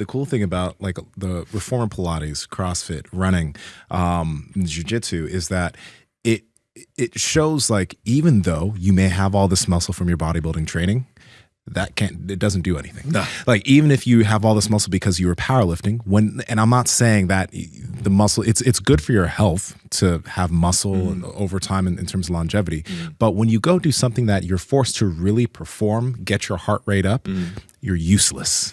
the cool thing about like the reformer Pilates, CrossFit, running, jiu-jitsu is that it shows like even though you may have all this muscle from your bodybuilding training, it doesn't do anything. No. Like even if you have all this muscle because you were powerlifting, and I'm not saying that the muscle, it's good for your health to have muscle and over time in terms of longevity. But when you go do something that you're forced to really perform, get your heart rate up, you're useless.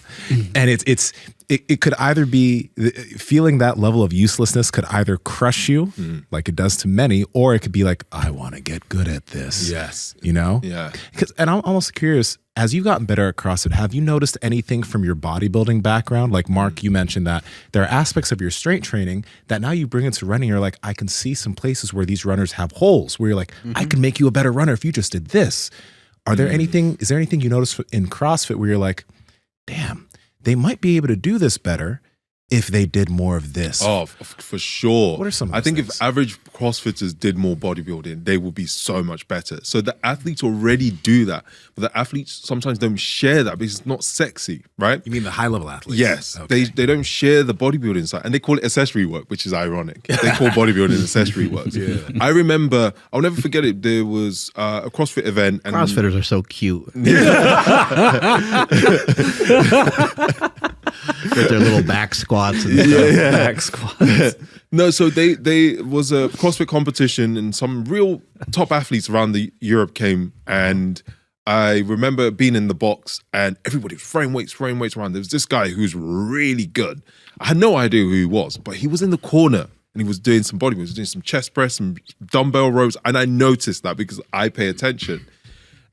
And it could either be feeling that level of uselessness could either crush you like it does to many, or it could be like, I want to get good at this. Yes. You know? Yeah. And I'm almost curious, as you've gotten better at CrossFit, have you noticed anything from your bodybuilding background? Like Mark, you mentioned that there are aspects of your strength training that now you bring into running. You're like, I can see some places where these runners have holes where you're like, I can make you a better runner if you just did this. Is there anything you notice in CrossFit where you're like, damn, they might be able to do this better if they did more of this? Oh, for sure. What are some of I those think things? if average CrossFitters did more bodybuilding, they would be so much better. So the athletes already do that, but the athletes sometimes don't share that because it's not sexy, right? You mean the high level athletes? Yes, Okay. they don't share the bodybuilding side, and they call it accessory work, which is ironic. They call bodybuilding accessory work. I remember, I'll never forget it. There was a CrossFit event, and CrossFitters are so cute. With their little back squats and stuff. Back squats. No, so they was a CrossFit competition, and some real top athletes around the Europe came, and I remember being in the box, and everybody was throwing weights around. There was this guy who was really good. I had no idea who he was, but he was in the corner and he was doing some bodybuilding. He was doing some chest press, some dumbbell rows, and I noticed that because I pay attention.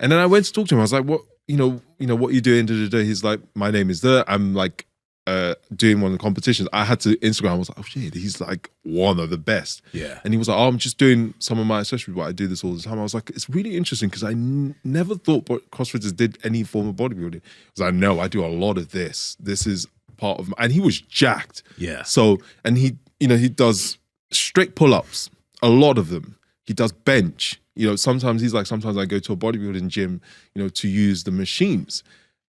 And then I went to talk to him. I was like, "What, what are you doing?" He's like, "My name is there. I'm like doing one of the competitions." I had to Instagram. I was like, "Oh shit, he's like one of the best." Yeah. And he was like, "Oh, I'm just doing some of my accessory, but I do this all the time." I was like, "It's really interesting because I never thought CrossFitters did any form of bodybuilding." Because I know I do a lot of this. This is part of and he was jacked. Yeah. So, and he does straight pull-ups, a lot of them. He does bench. Sometimes he's like, sometimes I go to a bodybuilding gym, to use the machines.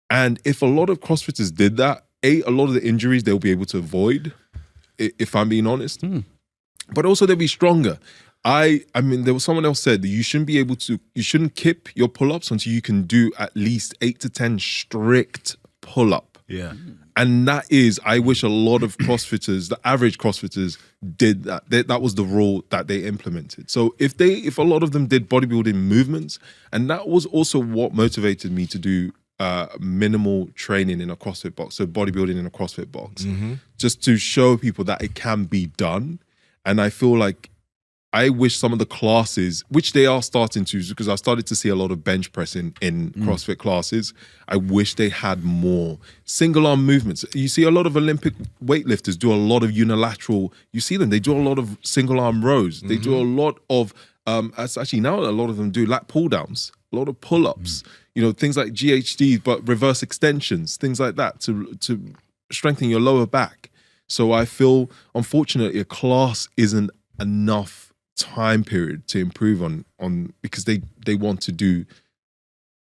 And if a lot of CrossFitters did that, a lot of the injuries they'll be able to avoid, if I'm being honest. But also they'll be stronger. I mean, there was someone else said that you shouldn't kip your pull-ups until you can do at least 8 to 10 strict pull-up. Yeah. And that is, I wish a lot of CrossFitters, the average CrossFitters, did that. That was the rule that they implemented. So if a lot of them did bodybuilding movements, and that was also what motivated me to do minimal training in a CrossFit box, so bodybuilding in a CrossFit box, just to show people that it can be done. And I feel like I wish some of the classes, which they are starting to, because I started to see a lot of bench pressing in CrossFit classes, I wish they had more single arm movements. You see a lot of Olympic weightlifters do a lot of unilateral, you see them, they do a lot of single arm rows. They do a lot of, actually now a lot of them do lat pull downs, a lot of pull-ups, things like GHDs, but reverse extensions, things like that to strengthen your lower back. So I feel, unfortunately, a class isn't enough time period to improve on because they want to do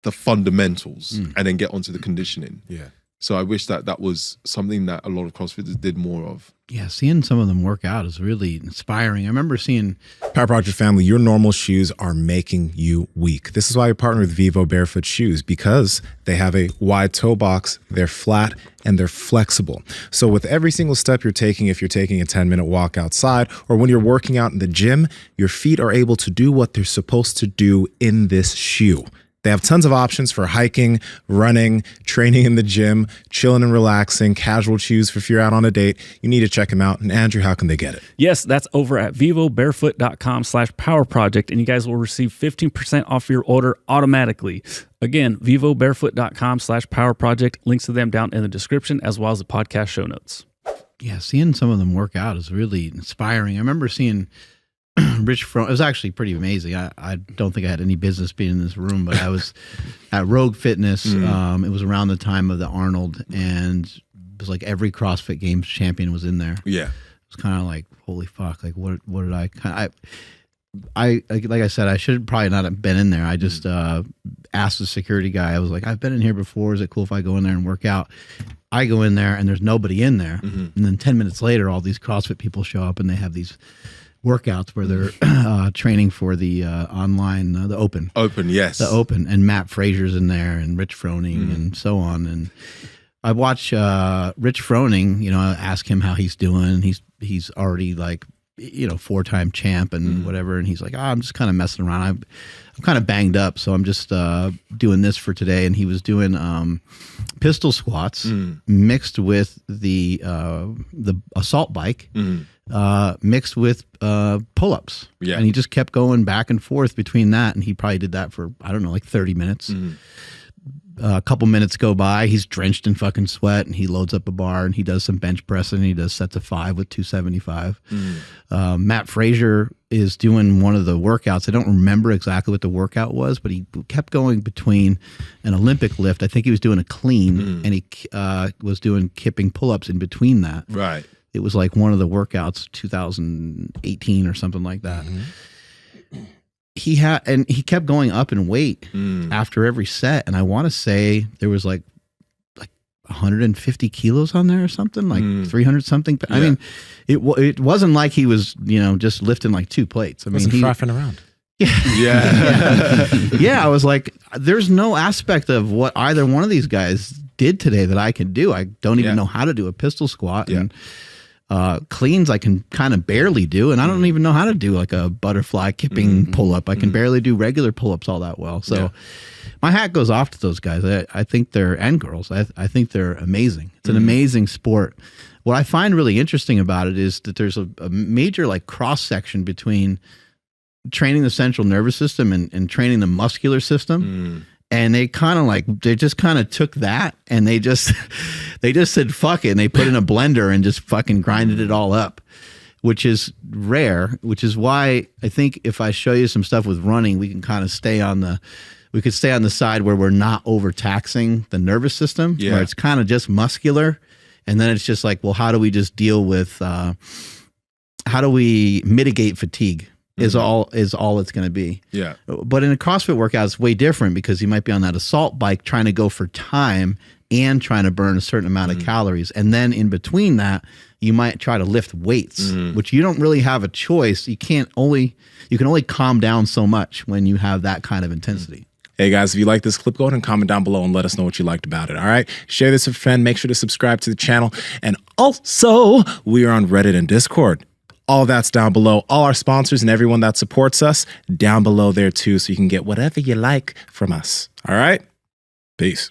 the fundamentals and then get onto the conditioning. Yeah. So I wish that was something that a lot of CrossFitters did more of. Yeah, seeing some of them work out is really inspiring. I remember seeing Power Project family, your normal shoes are making you weak. This is why you partner with Vivo Barefoot Shoes, because they have a wide toe box, they're flat, and they're flexible. So with every single step you're taking, if you're taking a 10-minute walk outside, or when you're working out in the gym, your feet are able to do what they're supposed to do in this shoe. They have tons of options for hiking, running, training in the gym, chilling and relaxing, casual shoes for if you're out on a date. You need to check them out. And Andrew, how can they get it? Yes, that's over at vivobarefoot.com/powerproject, and you guys will receive 15% off your order automatically. Again, vivobarefoot.com/powerproject. Links to them down in the description as well as the podcast show notes. Yeah, seeing some of them work out is really inspiring. I remember seeing Rich Fromm. It was actually pretty amazing. I don't think I had any business being in this room, but I was at Rogue Fitness. It was around the time of the Arnold, and it was like every CrossFit Games champion was in there. Yeah. It was kind of like, holy fuck, like what did I like I said, I should probably not have been in there. I just asked the security guy. I was like, I've been in here before. Is it cool if I go in there and work out? I go in there and there's nobody in there. And then 10 minutes later, all these CrossFit people show up and they have these workouts where they're training for the online, the Open. Open, yes. The Open. And Matt Fraser's in there and Rich Froning and so on. And I watch Rich Froning, you know, ask him how he's doing. He's already like, you know, 4-time champ and whatever. And he's like, I'm just kind of messing around. I'm kind of banged up. So I'm just doing this for today. And he was doing pistol squats mixed with the assault bike, mixed with pull-ups. Yeah. And he just kept going back and forth between that. And he probably did that for, I don't know, like 30 minutes. A couple minutes go by, he's drenched in fucking sweat, and he loads up a bar and he does some bench pressing. And he does sets of 5 with 275. Matt Fraser is doing one of the workouts. I don't remember exactly what the workout was, but he kept going between an Olympic lift. I think he was doing a clean, and he was doing kipping pull-ups in between that. Right. It was like one of the workouts, 2018 or something like that. He kept going up in weight after every set, and I want to say there was like 150 kilos on there or something, like 300 something. But I mean, it wasn't like he was, you know, just lifting like 2 plates. I mean, he frothing around. Yeah. I was like, there's no aspect of what either one of these guys did today that I can do. I don't even know how to do a pistol squat. And cleans I can kind of barely do, and I don't even know how to do like a butterfly kipping pull-up. I can barely do regular pull-ups all that well. So my hat goes off to those guys. I think they're, and girls, I think they're amazing. It's an amazing sport. What I find really interesting about it is that there's a major like cross-section between training the central nervous system and training the muscular system. And they just kind of took that and they just said, fuck it. And they put in a blender and just fucking grinded it all up, which is rare, which is why I think if I show you some stuff with running, we can kind of stay on the side where we're not overtaxing the nervous system, where it's kind of just muscular. And then it's just like, well, how do we just deal with, how do we mitigate fatigue? Is all it's going to be. Yeah. But in a CrossFit workout, it's way different because you might be on that assault bike trying to go for time and trying to burn a certain amount of calories. And then in between that, you might try to lift weights, which you don't really have a choice. You can only calm down so much when you have that kind of intensity. Hey guys, if you like this clip, go ahead and comment down below and let us know what you liked about it. All right. Share this with a friend. Make sure to subscribe to the channel. And also, we are on Reddit and Discord. All that's down below. All our sponsors and everyone that supports us down below there too, so you can get whatever you like from us. All right? Peace.